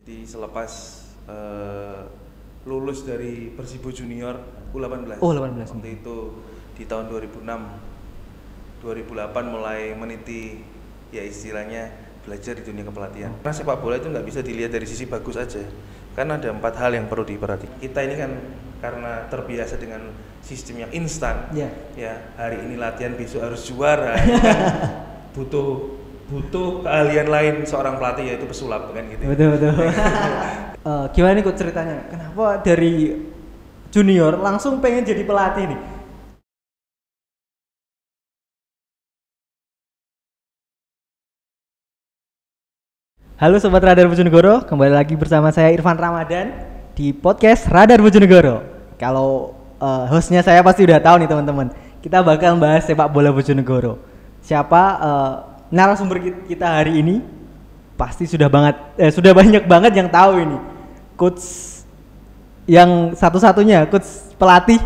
Jadi selepas lulus dari Persibo Junior U18. Oh, 18. Waktu itu di tahun 2006 2008 mulai meniti ya istilahnya belajar di dunia kepelatihan. Karena sepak bola itu nggak bisa dilihat dari sisi bagus aja. Karena ada 4 hal yang perlu diperhatikan. Kita ini kan karena terbiasa dengan sistem yang instan. Ya, hari ini latihan besok harus juara. butuh keahlian lain seorang pelatih, yaitu pesulap kan gitu. Betul. Gimana nih kok ceritanya? Kenapa dari junior langsung pengen jadi pelatih nih? Halo Sobat Radar Bojonegoro, kembali lagi bersama saya Irfan Ramadan di podcast Radar Bojonegoro. Kalau hostnya saya pasti udah tahu nih teman-teman. Kita bakal bahas sepak bola Bojonegoro. Siapa narasumber kita hari ini? Pasti sudah banyak banget yang tahu ini. Coach yang satu-satunya, coach pelatih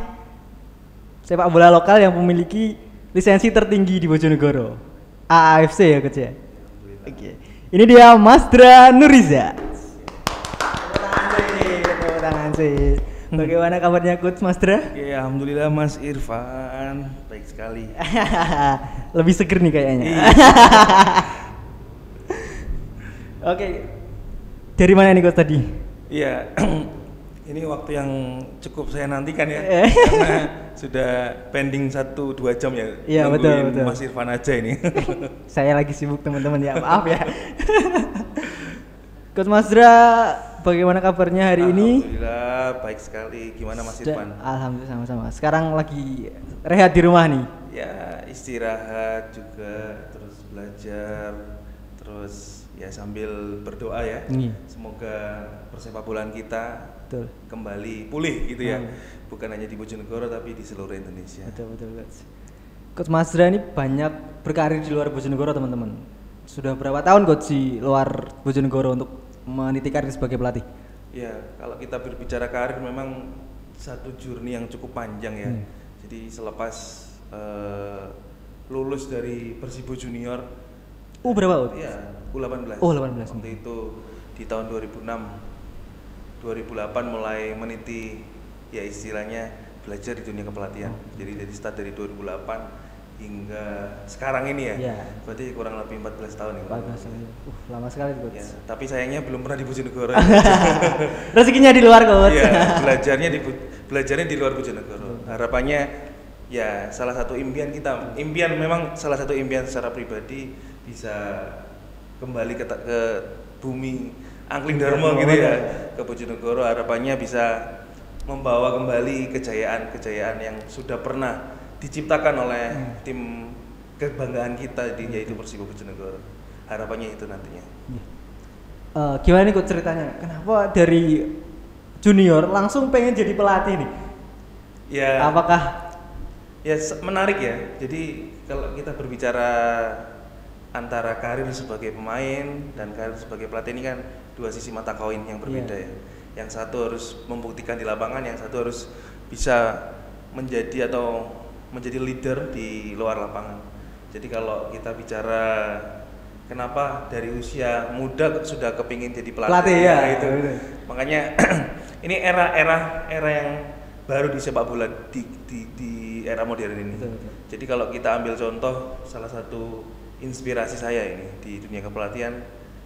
sepak bola lokal yang memiliki lisensi tertinggi di Bojonegoro. AAFC ya coach ya. Oke. Ini dia Masdra Nuriza. Tepuk tangan sih. Bagaimana kabarnya coach Masdra? Ya, alhamdulillah Mas Irfan, baik sekali. Lebih seger nih kayaknya. Oke. Dari mana nih coach tadi? Iya. Ini waktu yang cukup saya nantikan ya. Karena sudah pending 1-2 jam ya. Iya, betul. Mas Irfan aja ini. Saya lagi sibuk teman-teman ya, maaf ya. Coach Masdra, bagaimana kabarnya hari ini? Alhamdulillah baik sekali. Gimana Mas Irfan? Alhamdulillah sama-sama. Sekarang lagi rehat di rumah nih. Ya, istirahat juga, terus belajar, terus ya sambil berdoa ya. Semoga persepak bolaan kita kembali pulih gitu ya. Bukan hanya di Bojonegoro tapi di seluruh Indonesia. Betul Coach Masdra ini banyak berkarir di luar Bojonegoro teman-teman. Sudah berapa tahun coach di luar Bojonegoro untuk meniti karir sebagai pelatih? Ya, kalau kita berbicara karir memang satu journey yang cukup panjang ya. Jadi selepas lulus dari Persibo Junior berapa? Ya, U18. Oh, 18. Waktu itu di tahun 2006 2008 mulai meniti ya istilahnya belajar di dunia kepelatihan. Jadi dari start dari 2008 hingga sekarang ini ya. Berarti kurang lebih 14 tahun ya. 14 tahun. Lama sekali coach. Ya, tapi sayangnya belum pernah di Bojonegoro. Rezekinya di luar coach. Iya, belajarnya di luar Bojonegoro. Harapannya ya salah satu impian salah satu impian secara pribadi bisa kembali ke bumi Angkling Darmo gitu ya, ke Bojonegoro. Harapannya bisa membawa kembali kejayaan yang sudah pernah diciptakan oleh tim kebanggaan kita yaitu Persibo Bojonegoro. Harapannya itu nantinya. Gimana nih coach ceritanya? Kenapa dari junior langsung pengen jadi pelatih nih? Ya. Apakah? Ya menarik ya. Jadi kalau kita berbicara antara karir sebagai pemain dan karir sebagai pelatih ini kan dua sisi mata koin yang berbeda ya. Yang satu harus membuktikan di lapangan, yang satu harus bisa menjadi leader di luar lapangan. Jadi kalau kita bicara kenapa dari usia muda sudah kepingin jadi pelatih ya, itu. Makanya ini era yang baru di sepak bola di era modern ini. Betul. Jadi kalau kita ambil contoh salah satu inspirasi saya ini di dunia kepelatihan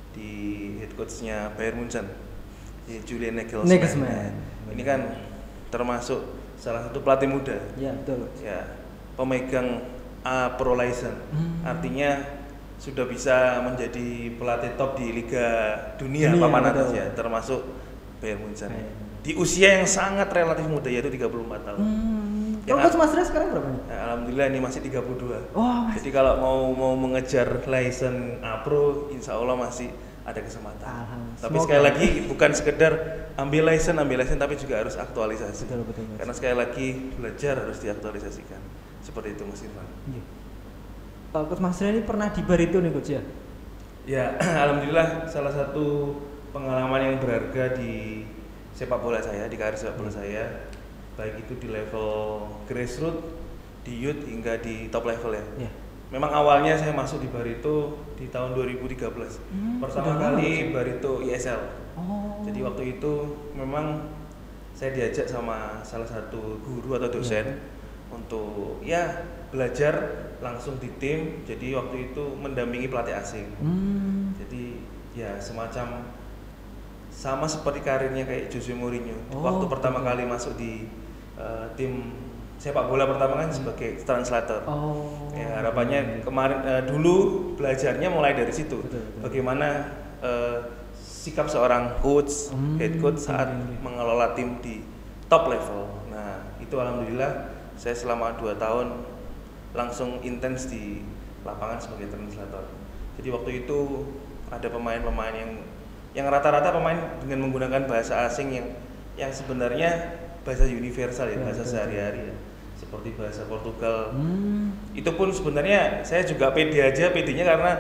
di head coach-nya Bayern Munchen, Julian Nagelsmann. Ini kan termasuk salah satu pelatih muda. Ya, betul. Ya, pemegang A Pro License. Artinya sudah bisa menjadi pelatih top di Liga Dunia papan atas ya, termasuk Bayern Munchen. Di usia yang sangat relatif muda yaitu 34 tahun. Kalau coach Masdra sekarang berapa nih? Ya, alhamdulillah ini masih 32. Jadi kalau mau mengejar license A Pro, insya Allah masih ada kesempatan. Tapi sekali lagi bukan sekedar ambil license tapi juga harus aktualisasi. Betul. Karena sekali lagi belajar harus diaktualisasikan. Seperti itu Mas Irfan. Coach Masdra ini pernah di Barito nih coach ya? Ya, alhamdulillah salah satu pengalaman yang berharga di sepak bola saya, di karir sepak bola saya, baik itu di level grassroots, di youth hingga di top level ya. Memang awalnya saya masuk di Barito di tahun 2013. Pertama kali Barito ISL. Oh. Jadi waktu itu memang saya diajak sama salah satu guru atau dosen untuk ya belajar langsung di tim. Jadi waktu itu mendampingi pelatih asing. Jadi ya semacam sama seperti karirnya kayak Jose Mourinho. Waktu pertama kali masuk di tim sepak bola pertama kan sebagai translator. Ya harapannya kemarin dulu belajarnya mulai dari situ. Bagaimana sikap seorang coach, head coach saat mengelola tim di top level. Nah itu alhamdulillah saya selama 2 tahun langsung intens di lapangan sebagai translator. Jadi waktu itu ada pemain-pemain yang rata-rata pemain dengan menggunakan bahasa asing yang sebenarnya bahasa universal ya, bahasa sehari-hari ya. Seperti bahasa Portugal. Itu pun sebenarnya saya juga pedenya karena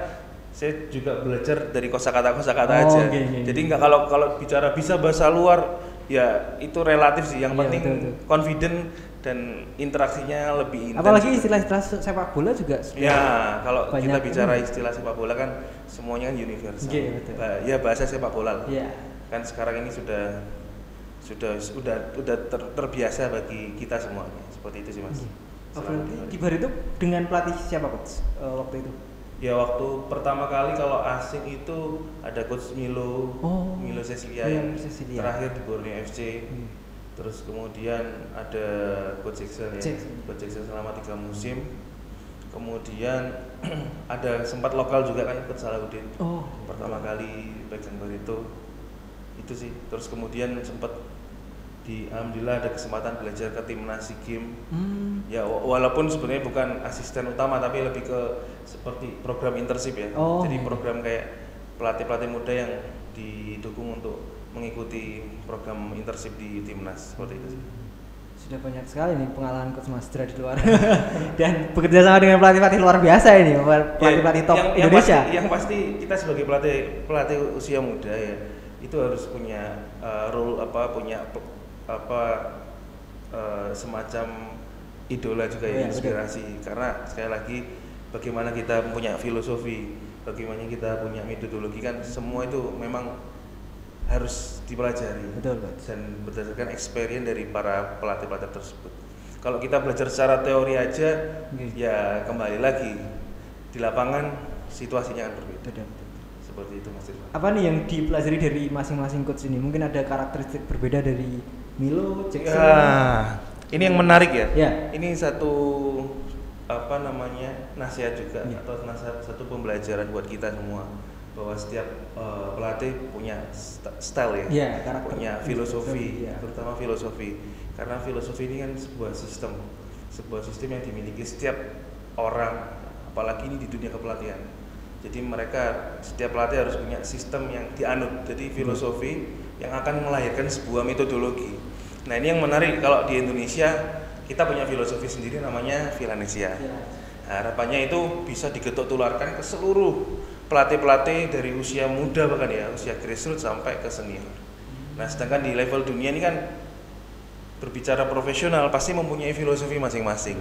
saya juga belajar dari kosakata aja. Jadi nggak kalau bicara bisa bahasa luar ya itu relatif sih. Yang penting confident dan interaksinya lebih intens. Apalagi istilah-istilah sepak bola juga. Ya kalau kita bicara istilah sepak bola kan semuanya kan universal. Ya bahasa sepak bola. Kan sekarang ini sudah terbiasa bagi kita semuanya. Seperti itu sih Mas. Di Bar itu dengan pelatih siapa coach waktu itu? Ya waktu pertama kali kalau asing itu ada coach Milo Cecilia yang terakhir di Borneo FC. Terus kemudian ada coach Jackson ya. Coach Jackson selama 3 musim. Kemudian ada sempat lokal juga kan coach Salahuddin. Pertama kali pegang Bar itu sih. Terus kemudian sempat alhamdulillah ada kesempatan belajar ke timnas SEA Games. Ya walaupun sebenarnya bukan asisten utama tapi lebih ke seperti program internship ya. Jadi program kayak pelatih muda yang didukung untuk mengikuti program internship di timnas seperti itu sih. Sudah banyak sekali nih pengalaman coach Mas Dra di luar dan bekerja sama dengan pelatih luar biasa ini, pelatih top Indonesia. Yang pasti kita sebagai pelatih usia muda ya itu harus punya role semacam idola juga ya, inspirasi. Karena sekali lagi bagaimana kita punya filosofi, bagaimana kita punya metodologi kan semua itu memang harus dipelajari dan berdasarkan experience dari para pelatih tersebut. Kalau kita belajar secara teori aja ya kembali lagi di lapangan situasinya akan berbeda. Seperti itu Mas Irfan. Apa nih yang dipelajari dari masing-masing coach ini? Mungkin ada karakteristik berbeda dari Milo, Jackson. Ini yang menarik ya. Ini satu nasihat juga atau satu pembelajaran buat kita semua bahwa setiap pelatih punya style ya, punya filosofi, terutama filosofi. Karena filosofi ini kan sebuah sistem yang dimiliki setiap orang, apalagi ini di dunia kepelatihan. Jadi setiap pelatih harus punya sistem yang dianut, jadi filosofi yang akan melahirkan sebuah metodologi. Nah ini yang menarik, kalau di Indonesia kita punya filosofi sendiri namanya Villanesia. Harapannya itu bisa digetok tularkan ke seluruh pelatih-pelatih dari usia muda bahkan ya, usia grassroots sampai ke senior. Nah sedangkan di level dunia ini kan berbicara profesional pasti mempunyai filosofi masing-masing,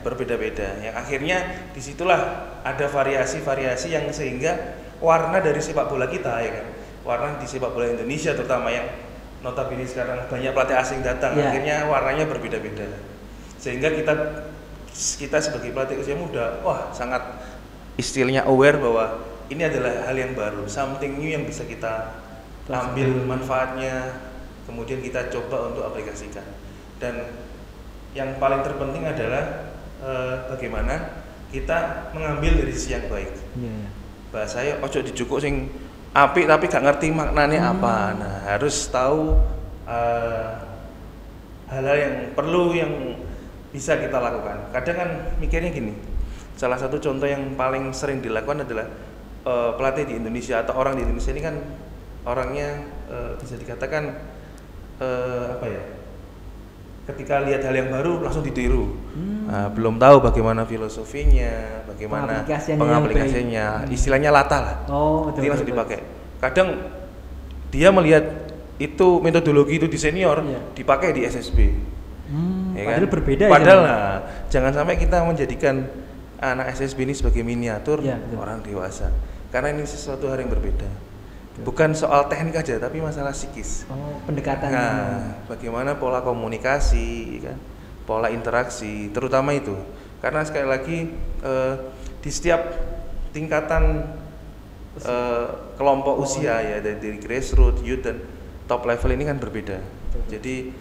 berbeda-beda. Yang akhirnya disitulah ada variasi-variasi yang sehingga warna dari sepak bola kita ya kan, warna di sepak bola Indonesia terutama yang notabene sekarang banyak pelatih asing datang, akhirnya warnanya berbeda-beda. Sehingga kita sebagai pelatih usia muda, sangat istilahnya aware bahwa ini adalah hal yang baru, something new yang bisa kita ambil manfaatnya. Kemudian kita coba untuk aplikasikan. Dan yang paling terpenting adalah bagaimana kita mengambil dari sisi yang baik. Bahasanya ojo dijukuk sing apik tapi gak ngerti maknanya apa. Nah, harus tahu hal-hal yang perlu yang bisa kita lakukan. Kadang kan mikirnya gini. Salah satu contoh yang paling sering dilakukan adalah pelatih di Indonesia atau orang di Indonesia ini kan orangnya bisa dikatakan ketika lihat hal yang baru langsung ditiru. Belum tahu bagaimana filosofinya, bagaimana pengaplikasinya, istilahnya latah lah. Jadi langsung dipakai. Kadang dia melihat itu metodologi itu di senior, dipakai di SSB. Padahal berbeda. Padahal jangan sampai kita menjadikan anak SSB ini sebagai miniatur orang dewasa. Karena ini sesuatu hal yang berbeda. Bukan soal teknik aja, tapi masalah psikis. Oh, pendekatan. Nah, bagaimana pola komunikasi, kan, pola interaksi, terutama itu. Karena sekali lagi di setiap tingkatan kelompok usia ya, dari grassroots, youth dan top level ini kan berbeda. Jadi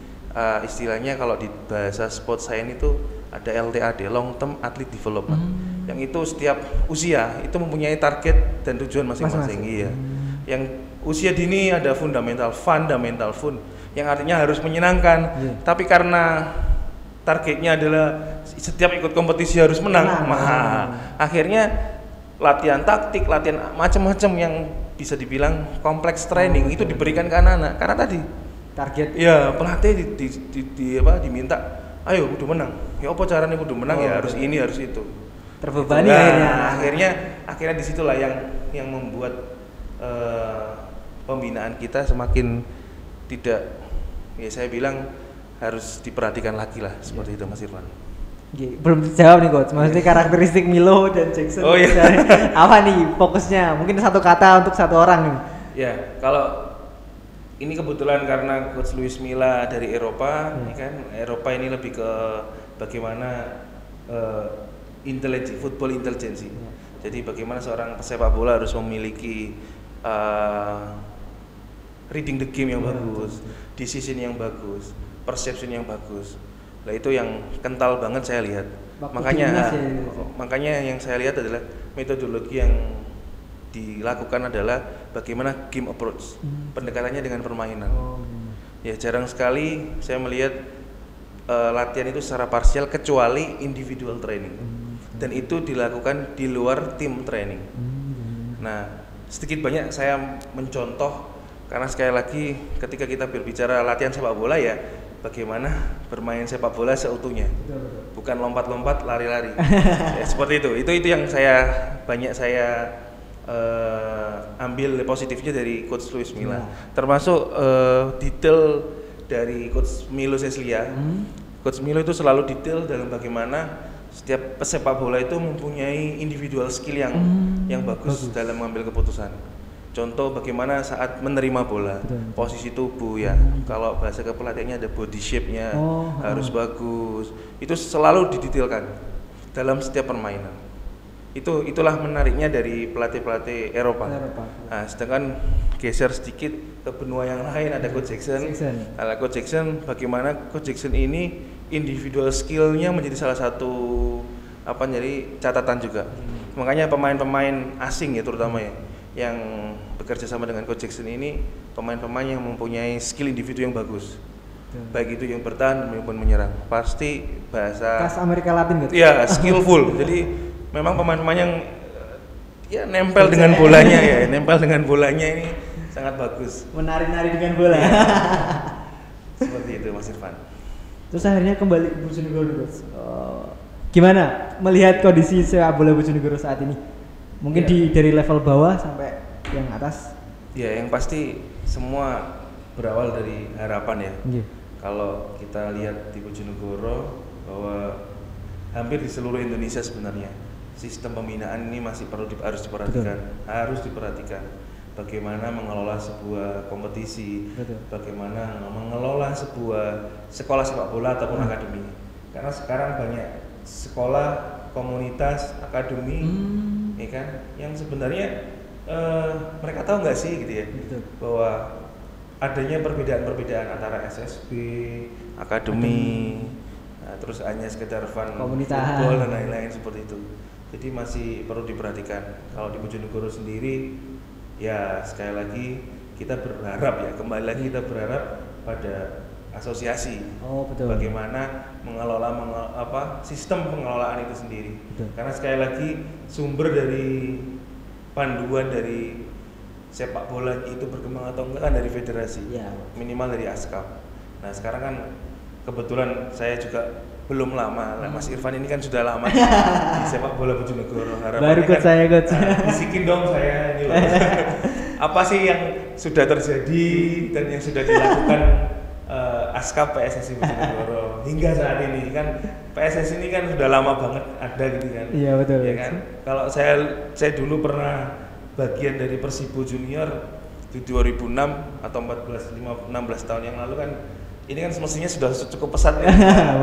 istilahnya kalau di bahasa sport science itu ada LTAD, long term athlete development. Yang itu setiap usia itu mempunyai target dan tujuan masing-masing. Iya. Yang usia dini ada fundamental fun, yang artinya harus menyenangkan. Tapi karena targetnya adalah setiap ikut kompetisi harus menang, akhirnya latihan taktik, latihan macam-macam yang bisa dibilang kompleks training itu diberikan ke anak-anak karena tadi target. Ya pelatih diminta, ayo kudu menang. Ya apa caranya kudu menang? Ya harus ini harus itu. Terbebani akhirnya disitulah yang membuat pembinaan kita semakin tidak, ya saya bilang harus diperhatikan lagi lah seperti itu Mas Irfan. Belum dijawab nih coach, maksudnya karakteristik Milo dan Jackson. Oh iya. Apa nih fokusnya? Mungkin satu kata untuk satu orang nih. Ya, kalau ini kebetulan karena coach Luis Milla dari Eropa, ya kan, Eropa ini lebih ke bagaimana football intelligence. Jadi bagaimana seorang pesepak bola harus memiliki reading the game yang bagus, decision yang bagus, perception yang bagus. Nah itu yang kental banget saya lihat. Makanya yang saya lihat adalah metodologi yang dilakukan adalah bagaimana game approach, pendekatannya dengan permainan. Ya jarang sekali saya melihat latihan itu secara parsial kecuali individual training, dan itu dilakukan di luar tim training. Nah sedikit banyak saya mencontoh karena sekali lagi ketika kita berbicara latihan sepak bola ya bagaimana bermain sepak bola seutuhnya, bukan lompat-lompat, lari-lari. Ya, seperti itu. Itu yang banyak saya ambil positifnya dari coach Luis Milla. Termasuk detail dari coach Milo Seslia. Coach Milo itu selalu detail dalam bagaimana setiap pesepak bola itu mempunyai individual skill yang bagus dalam mengambil keputusan. Contoh bagaimana saat menerima bola, posisi tubuh ya. Kalau bahasa kepelatihannya ada body shape-nya harus bagus. Itu selalu didetailkan dalam setiap permainan. Itulah menariknya dari pelatih-pelatih Eropa. Nah, sedangkan geser sedikit ke benua yang lain ada Coach Jackson. Ada Coach Jackson, bagaimana Coach Jackson ini individual skill-nya menjadi salah satu jadi catatan juga. Makanya pemain-pemain asing ya terutama ya yang bekerja sama dengan Coach Jackson ini pemain-pemain yang mempunyai skill individu yang bagus. Baik itu yang bertahan maupun menyerang. Pasti bahasa khas Amerika Latin gitu. Iya, skillful. Jadi memang pemain-pemain yang ya nempel dengan bolanya nempel dengan bolanya ini sangat bagus. Menari-nari dengan bola. Ya. Seperti itu Mas Irfan. Terus akhirnya kembali ke Bojonegoro. Gimana melihat kondisi sepak bola Bojonegoro saat ini? Mungkin dari level bawah sampai yang atas. Ya, yang pasti semua berawal dari harapan ya. Kalau kita lihat di Bojonegoro bahwa hampir di seluruh Indonesia sebenarnya sistem pembinaan ini masih harus diperhatikan. Bagaimana mengelola sebuah kompetisi, bagaimana mengelola sebuah sekolah sepak bola ataupun akademi. Karena sekarang banyak sekolah, komunitas, akademi, ya kan, yang sebenarnya mereka tahu nggak sih gitu ya, bahwa adanya perbedaan-perbedaan antara SSB, akademi, terus hanya sekedar fun football dan lain-lain seperti itu. Jadi masih perlu diperhatikan. Kalau di Bojonegoro sendiri, ya sekali lagi kita berharap kita berharap pada asosiasi. Bagaimana mengelola sistem pengelolaan itu sendiri. Karena sekali lagi sumber dari panduan dari sepak bola itu berkembang atau enggak kan dari federasi, minimal dari ASKAP. Nah sekarang kan kebetulan saya juga belum lama, Mas Irfan ini kan sudah lama di sepak bola Bojonegoro. Baru ikut saya ikut. Bisikin dong saya ini loh. Apa sih yang sudah terjadi dan yang sudah dilakukan ASKAP PSSI Bojonegoro hingga saat ini? Kan PSSI ini kan sudah lama banget ada gitu kan. Iya betul. Ya kan? Kalau saya dulu pernah bagian dari Persibo Junior, di 2006 atau 16 tahun yang lalu kan ini kan semestinya sudah cukup pesat ya.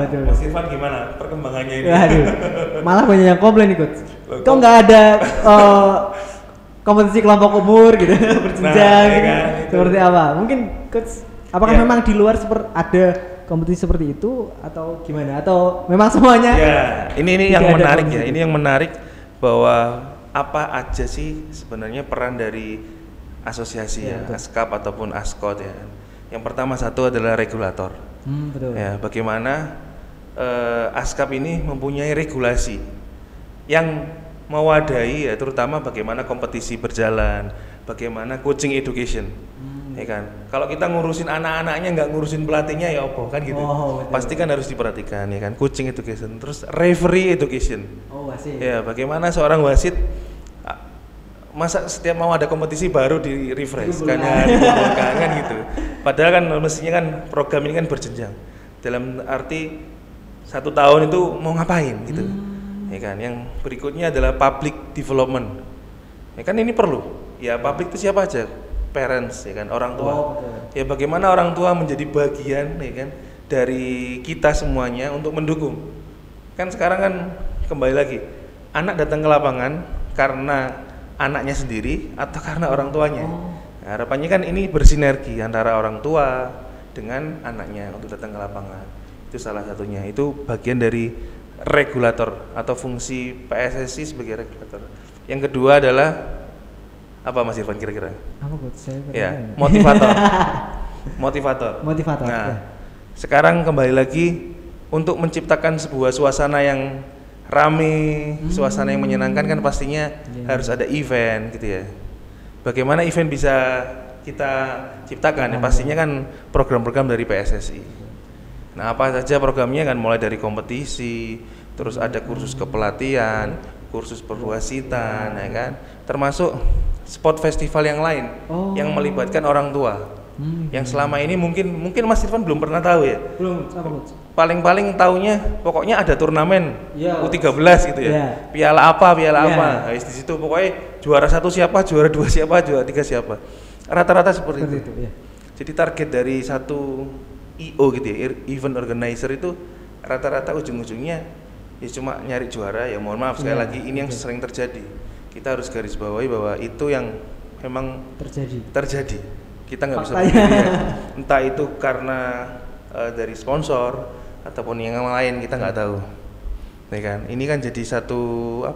Betul. Mas Irfan gimana perkembangannya ini? Waduh, malah banyak yang komplain nih coach. Kok nggak ada kompetisi kelompok umur gitu berjenjang ya kan, seperti apa? Mungkin coach, apakah memang di luar ada kompetisi seperti itu atau gimana? Atau memang semuanya? Ya, ini yang menarik ya. Kompetisi. Ini yang menarik bahwa apa aja sih sebenarnya peran dari asosiasi ya, ASKAP ataupun ASKOT ya. Yang pertama satu adalah regulator. Betul. Ya, bagaimana ASKAP ini mempunyai regulasi yang mewadahi ya, terutama bagaimana kompetisi berjalan, bagaimana coaching education. Ya kan, kalau kita ngurusin anak-anaknya nggak ngurusin pelatihnya ya opo kan gitu. Pasti kan harus diperhatikan ya kan, coaching education, terus referee education. Wasit. Ya, bagaimana seorang wasit masa setiap mau ada kompetisi baru di refresh karena dikumpulkan kan gitu. Padahal kan mestinya kan program ini kan berjenjang. Dalam arti 1 tahun itu mau ngapain gitu. Ya kan, yang berikutnya adalah public development. Ya kan ini perlu. Ya public itu siapa aja? Parents ya kan, orang tua. Ya bagaimana orang tua menjadi bagian ya kan dari kita semuanya untuk mendukung. Kan sekarang kan kembali lagi, anak datang ke lapangan karena anaknya sendiri atau karena orang tuanya. Nah, harapannya kan ini bersinergi antara orang tua dengan anaknya untuk datang ke lapangan. Itu salah satunya. Itu bagian dari regulator atau fungsi PSSI sebagai regulator. Yang kedua adalah apa Mas Irfan kira-kira? Apa coach? Ya, motivator. Motivator. Nah, ya. Sekarang kembali lagi untuk menciptakan sebuah suasana yang rame, suasana yang menyenangkan kan pastinya harus ada event gitu ya. Bagaimana event bisa kita ciptakan? Ya, pastinya kan program-program dari PSSI. Nah, apa saja programnya kan mulai dari kompetisi, terus ada kursus kepelatihan, kursus perwasitan, ya kan, termasuk spot festival yang lain yang melibatkan orang tua. Yang selama ini mungkin Mas Irfan belum pernah tahu ya. Belum, apa coach? Paling taunya pokoknya ada turnamen U13 gitu ya. Piala apa. Nah, di situ pokoknya juara 1 siapa, juara 2 siapa, juara 3 siapa. Rata-rata seperti itu. Ya. Jadi target dari satu IO gitu ya, event organizer itu rata-rata ujung-ujungnya ya cuma nyari juara. Ya mohon maaf sekali lagi ini yang sering terjadi. Kita harus garis bawahi bahwa itu yang memang terjadi. Kita nggak bisa memilih ya. Entah itu karena dari sponsor ataupun yang lain, kita nggak tahu, ya kan? Ini kan jadi satu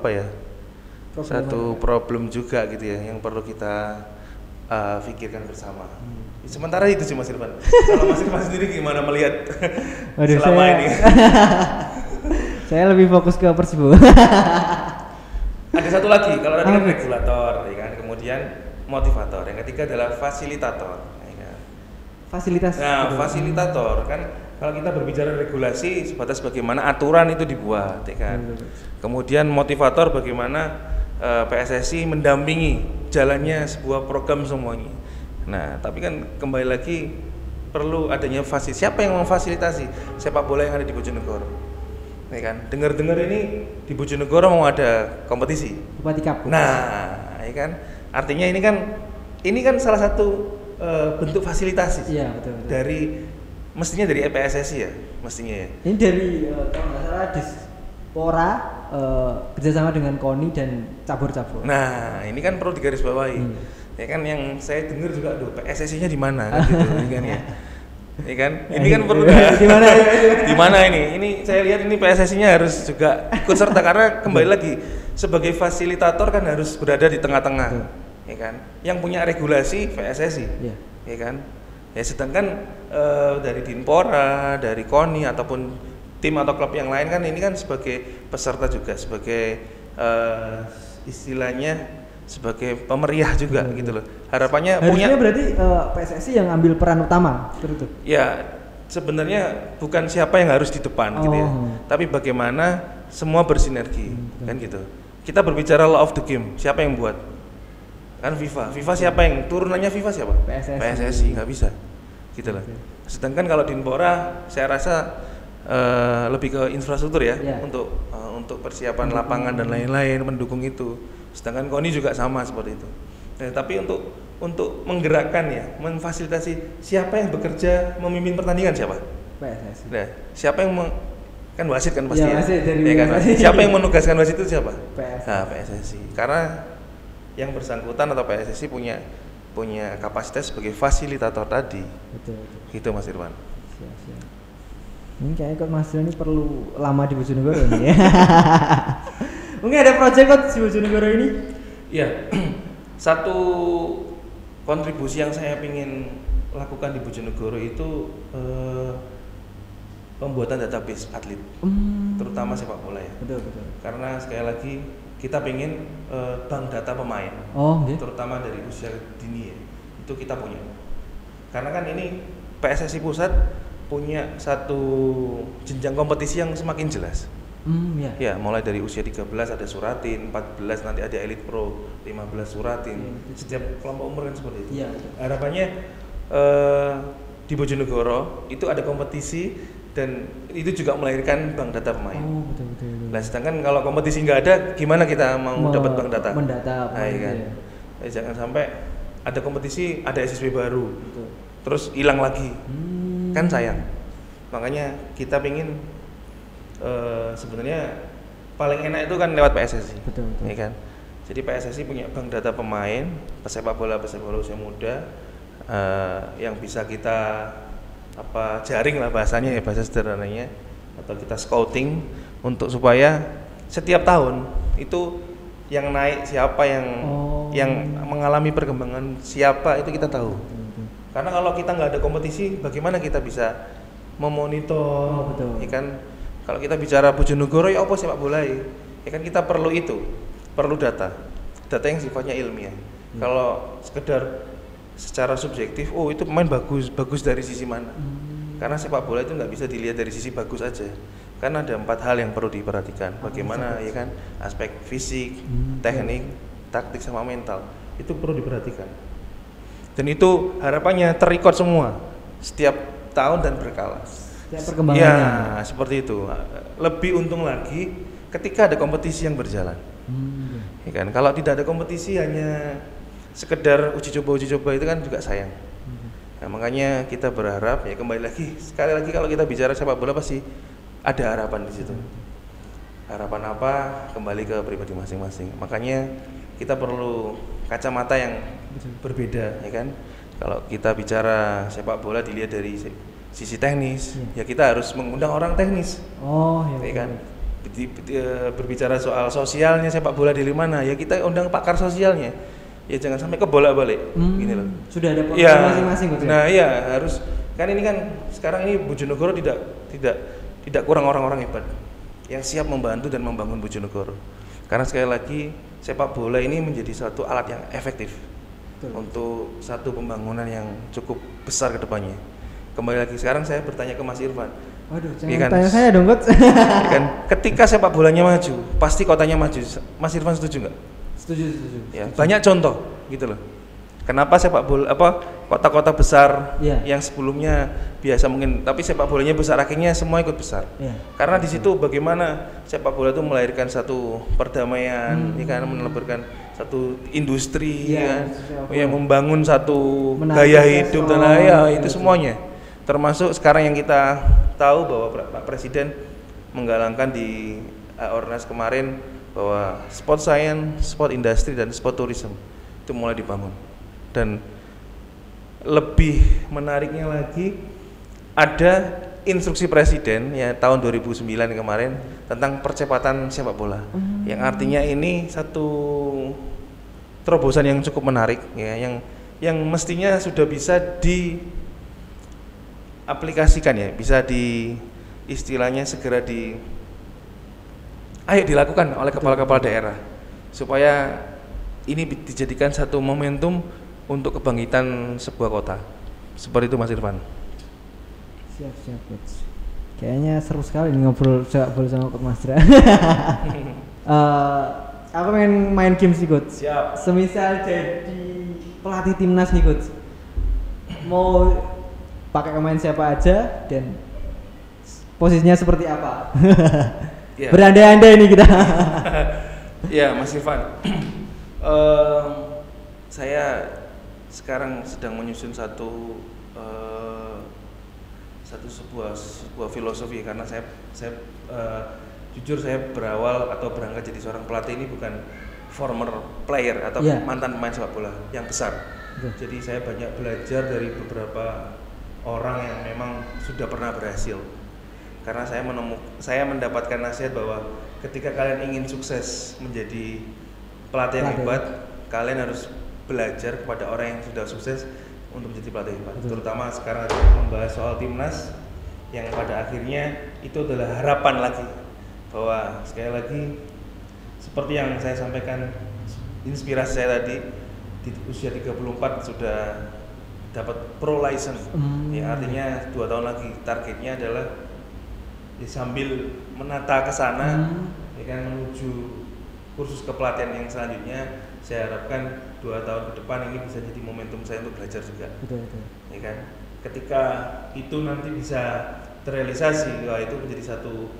problem juga gitu ya, yang perlu kita pikirkan bersama. Sementara itu sih Mas Irfan. Kalau Mas Irfan sendiri gimana melihat selama ini? Saya lebih fokus ke Persibo. Ada satu lagi, kalau tadi kan regulator, ya kan? Kemudian motivator, yang ketiga adalah fasilitator. Ya kan? Fasilitator kan kalau kita berbicara regulasi sebatas bagaimana aturan itu dibuat, ya kan. Kemudian motivator bagaimana PSSI mendampingi jalannya sebuah program semuanya. Nah, tapi kan kembali lagi perlu adanya siapa yang memfasilitasi sepak bola yang ada di Bojonegoro. Ya kan, dengar-dengar ini di Bojonegoro mau ada kompetisi. Bupati Cup. Nah, ya kan, artinya ini kan salah satu bentuk fasilitasi. Iya, betul. Mestinya dari PSSI ya, mestinya ya. Ini dari kalau nggak salah Dispora kerjasama dengan KONI dan cabur-cabur. Nah, ini kan perlu digarisbawahi. Ya kan, yang saya dengar juga, PSSI-nya di mana kan gitu, kan ya. Ya kan, ini kan perlu di mana ini? Ini saya lihat ini PSSI-nya harus juga ikut serta karena kembali lagi sebagai fasilitator kan harus berada di tengah-tengah, ya kan? Yang punya regulasi PSSI, ya kan? Ya sedangkan dari Dinpora, dari KONI ataupun tim atau klub yang lain kan ini kan sebagai peserta juga, sebagai istilahnya sebagai pemeriah juga gitu loh. Harapannya harusnya berarti PSSI yang ambil peran utama seperti itu. Ya, sebenarnya bukan siapa yang harus di depan gitu ya. Tapi bagaimana semua bersinergi kan gitu. Kita berbicara law of the game, siapa yang buat? Kan FIFA. FIFA siapa yang turunannya FIFA siapa? PSSI, nggak bisa. Gitu loh. Sedangkan kalau Dinpora saya rasa lebih ke infrastruktur ya, untuk persiapan lapangan dan lain-lain, mendukung itu. Sedangkan KONI juga sama seperti itu. Nah, tapi untuk untuk menggerakkan ya, memfasilitasi siapa yang bekerja memimpin pertandingan siapa? PSSI. Nah, siapa yang kan wasit kan pasti Ya, ya. wasit dari Ya kan? wasit. Siapa yang menugaskan wasit itu siapa? PSSI. Nah, PSSI. Karena yang bersangkutan atau PSSI punya kapasitas sebagai fasilitator tadi. Betul. Gitu Mas Irwan. Siap. Ini kayaknya kok Mas ini perlu lama di Bojonegoro ini ya. Mungkin ada project kok di Bojonegoro ini? Iya. Satu kontribusi yang saya ingin lakukan di Bojonegoro itu pembuatan database atlet, terutama sepak bola ya. Betul. Karena sekali lagi kita pengen bank data pemain, terutama dari usia dini ya, itu kita punya. Karena kan ini PSSI Pusat punya satu jenjang kompetisi yang semakin jelas. Ya, mulai dari usia 13 ada Suratin, 14 nanti ada Elite Pro, 15 Suratin. Setiap kelompok umur kan seperti itu. Iya. Harapannya di Bojonegoro itu ada kompetisi dan itu juga melahirkan bank data pemain. Betul. Nah, sedangkan kalau kompetisi nggak ada, gimana kita mau dapat bank data? Mendata Nah, iya kan. Jangan sampai ada kompetisi, ada SSB baru, Betul. terus hilang lagi, kan sayang. Makanya kita pingin sebenarnya paling enak itu kan lewat PSSI, Betul. ya kan. Jadi PSSI punya bank data pemain pesepak bola usia muda yang bisa kita jaring lah bahasanya ya, bahasa sederhananya, atau kita scouting untuk supaya setiap tahun itu yang naik siapa, yang mengalami perkembangan siapa itu kita tahu. Karena kalau kita nggak ada kompetisi, bagaimana kita bisa memonitor? Ya kan, kalau kita bicara Bojonegoro ya apa sepak bola ya kan kita perlu data yang sifatnya ilmiah. Kalau sekedar secara subjektif, itu pemain bagus dari sisi mana? Karena sepak bola itu nggak bisa dilihat dari sisi bagus aja. Karena ada 4 hal yang perlu diperhatikan. Bagaimana ya kan, aspek fisik, teknik, taktik sama mental itu perlu diperhatikan. Dan itu harapannya terrecord semua setiap tahun dan berkala. Setiap perkembangannya. Ya, seperti itu. Lebih untung lagi ketika ada kompetisi yang berjalan. Ya kan, kalau tidak ada kompetisi hanya sekedar uji coba itu kan juga sayang. Nah, makanya kita berharap ya, sekali lagi kalau kita bicara sepak bola pasti ada harapan di situ. Harapan apa? Kembali ke pribadi masing-masing. Makanya kita perlu kacamata yang berbeda, ya kan. Kalau kita bicara sepak bola dilihat dari sisi teknis, ya kita harus mengundang orang teknis. Ya kan. Berbicara soal sosialnya sepak bola di mana, ya kita undang pakar sosialnya. Ya jangan sampai kebolak-balik gini loh. Sudah ada pakar masing-masing kok. Nah, iya harus. Kan ini kan sekarang ini Bojonegoro tidak kurang orang-orang hebat yang siap membantu dan membangun Bojonegoro. Karena sekali lagi sepak bola ini menjadi satu alat yang efektif untuk satu pembangunan yang cukup besar ke depannya. Kembali lagi sekarang saya bertanya ke Mas Irfan. Waduh, jangan tanya saya dong, Coach. Kan ketika sepak bolanya maju, pasti kotanya maju. Mas Irfan setuju nggak? Setuju. Ya, banyak contoh gitu loh. Kenapa sepak bola kota-kota besar yang sebelumnya biasa mungkin, tapi sepak bolanya besar akhirnya semua ikut besar. Karena di situ bagaimana sepak bola itu melahirkan satu perdamaian, melahirkan satu industri, yang membangun satu gaya hidup dan itu semuanya. Termasuk sekarang yang kita tahu bahwa Pak Presiden menggalangkan di Ornas kemarin bahwa sport science, sport industry dan sport tourism itu mulai dibangun. Dan lebih menariknya lagi ada instruksi presiden ya tahun 2009 kemarin tentang percepatan sepak bola. Yang artinya ini satu terobosan yang cukup menarik ya, yang mestinya sudah bisa diaplikasikan ya, bisa istilahnya segera dilakukan oleh kepala-kepala daerah supaya ini dijadikan satu momentum untuk kebangkitan sebuah kota. Seperti itu Mas Irfan. Siap, Coach. Kayaknya seru sekali ngobrol sepak bola sama Coach Mas Dra. Aku pengen main game sih, Coach. Siap. Semisal jadi pelatih timnas nih, Coach. Mau pakai pemain siapa aja dan posisinya seperti apa? Berandai-andai ini kita. Ya, Mas Irfan. Saya sekarang sedang menyusun sebuah filosofi, karena saya jujur saya berawal atau berangkat jadi seorang pelatih ini bukan former player atau mantan pemain sepak bola yang besar. Jadi saya banyak belajar dari beberapa orang yang memang sudah pernah berhasil. Karena saya mendapatkan nasihat bahwa ketika kalian ingin sukses menjadi pelatih yang hebat, kalian harus belajar kepada orang yang sudah sukses untuk menjadi pelatih hebat. Terutama sekarang membahas soal timnas, yang pada akhirnya itu adalah harapan lagi bahwa sekali lagi seperti yang saya sampaikan, inspirasi saya tadi di usia 34 sudah dapat pro license. Ya, artinya 2 tahun lagi targetnya adalah sambil menata ke sana, ya kan, menuju kursus kepelatihan yang selanjutnya. Saya harapkan 2 tahun ke depan ini bisa jadi momentum saya untuk belajar juga. Betul. Ya kan? Ketika itu nanti bisa terrealisasi, wah itu menjadi satu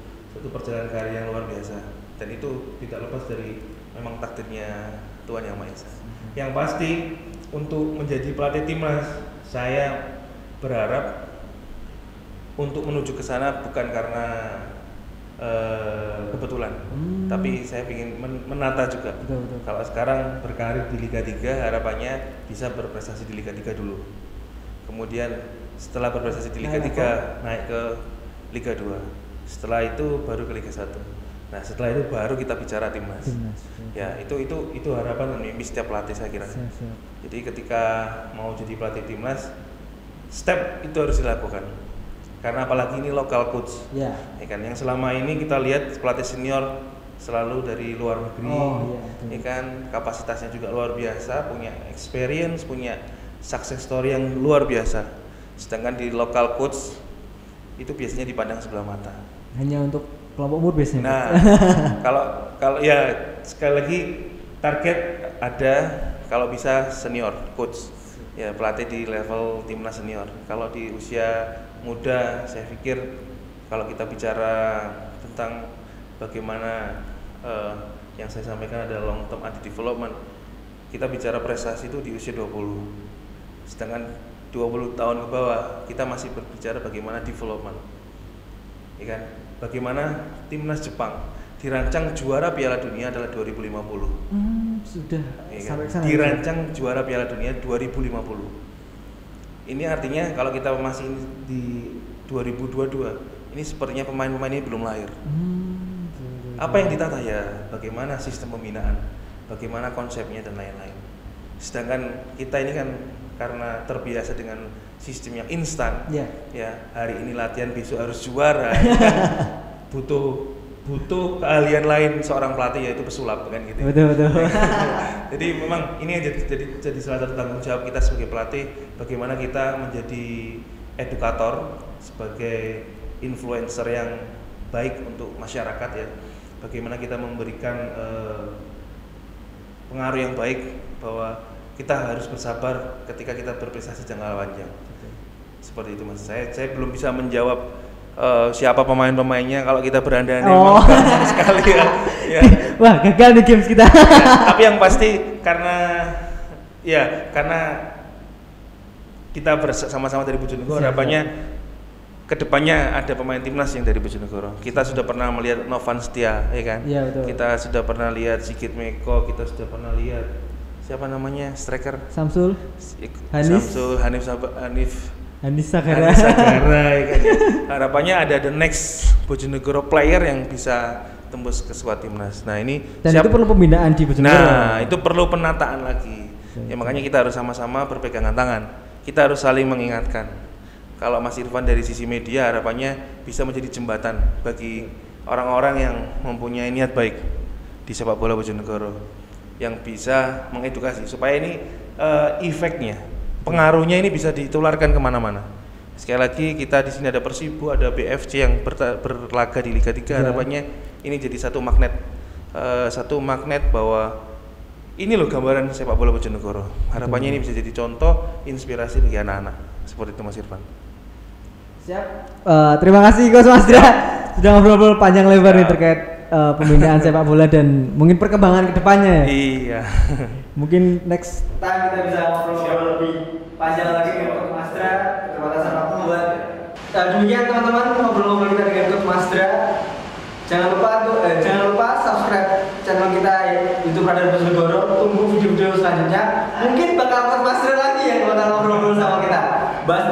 perjalanan karir yang luar biasa. Dan itu tidak lepas dari memang takdirnya Tuhan Yang Maha Esa. Yang pasti untuk menjadi pelatih timnas, saya berharap untuk menuju ke sana bukan karena kebetulan, tapi saya ingin menata juga. Betul. Kalau sekarang berkarir di Liga 3, harapannya bisa berprestasi di Liga 3 dulu. Kemudian setelah berprestasi di Liga 3 naik ke Liga 2. Setelah itu baru ke Liga 1. Nah, setelah itu baru kita bicara timnas. Ya, itu harapan dan mimpi setiap pelatih saya kira. Jadi ketika mau jadi pelatih timnas, step itu harus dilakukan. Karena apalagi ini local coach, ya kan, yang selama ini kita lihat pelatih senior selalu dari luar negeri, ya kan, kapasitasnya juga luar biasa, punya experience, punya success story yang luar biasa. Sedangkan di local coach itu biasanya dipandang sebelah mata. Hanya untuk kelompok umur biasanya. Nah, kalau ya sekali lagi target ada, kalau bisa senior coach, ya pelatih di level timnas senior. Kalau di usia muda, saya pikir kalau kita bicara tentang bagaimana yang saya sampaikan adalah long term athlete development, kita bicara prestasi itu di usia 20. Sedangkan 20 tahun ke bawah kita masih berbicara bagaimana development, ya kan? Bagaimana timnas Jepang dirancang juara Piala Dunia adalah 2050. Sudah ya kan? Sampai sana. Dirancang juara Piala Dunia 2050. Ini artinya kalau kita masih di 2022, ini sepertinya pemain-pemain ini belum lahir. Apa yang ditata ya? Bagaimana sistem pembinaan, bagaimana konsepnya dan lain-lain. Sedangkan kita ini kan karena terbiasa dengan sistem yang instan, ya hari ini latihan besok harus juara, kan butuh keahlian lain seorang pelatih, yaitu pesulap kan gitu. Betul. Jadi memang ini jadi salah satu tanggung jawab kita sebagai pelatih, bagaimana kita menjadi edukator, sebagai influencer yang baik untuk masyarakat ya. Bagaimana kita memberikan pengaruh yang baik bahwa kita harus bersabar ketika kita berprestasi jangka panjang. Seperti itu Mas. Saya belum bisa menjawab siapa pemain-pemainnya kalau kita berandai-andai sekali ya. Wah, gagal nih games kita. Tapi yang pasti karena kita bersama-sama dari Bojonegoro, harapannya kedepannya ada pemain timnas yang dari Bojonegoro. Kita sudah pernah melihat Novan Setia, ya kan? Ya, betul. Kita sudah pernah lihat Sigit Meko, kita sudah pernah lihat siapa namanya striker? Hanif Sagara ya kan? Harapannya ada the next Bojonegoro player yang bisa tembus ke skuad timnas. Nah ini dan itu perlu pembinaan di Bojonegoro. Nah itu perlu penataan lagi. Ya makanya kita harus sama-sama berpegangan tangan. Kita harus saling mengingatkan. Kalau Mas Irfan dari sisi media, harapannya bisa menjadi jembatan bagi orang-orang yang mempunyai niat baik di sepak bola Bojonegoro, yang bisa mengedukasi supaya ini efeknya, pengaruhnya ini bisa ditularkan kemana-mana. Sekali lagi kita di sini ada Persibo, ada BFC yang berlaga di Liga 3. Harapannya ini jadi satu magnet bahwa ini loh gambaran sepak bola Bojonegoro. Harapannya ini bisa jadi contoh inspirasi bagi anak-anak. Seperti itu Mas Irfan. Siap. Terima kasih Coach Mas Dra sudah ngobrol panjang lebar nih terkait pembinaan sepak bola dan mungkin perkembangan kedepannya. Iya. Mungkin next time kita bisa ngobrol-ngobrol lebih panjang lagi dengan Coach Masdra, keterbatasan waktu buat. Demikian teman-teman ngobrol-ngobrol kita dengan Coach Masdra. Jangan lupa subscribe channel kita YouTube Radar Bojonegoro. Tunggu video-video selanjutnya. Mungkin bakal Coach Masdra lagi yang bakal ngobrol-ngobrol sama kita. Bahas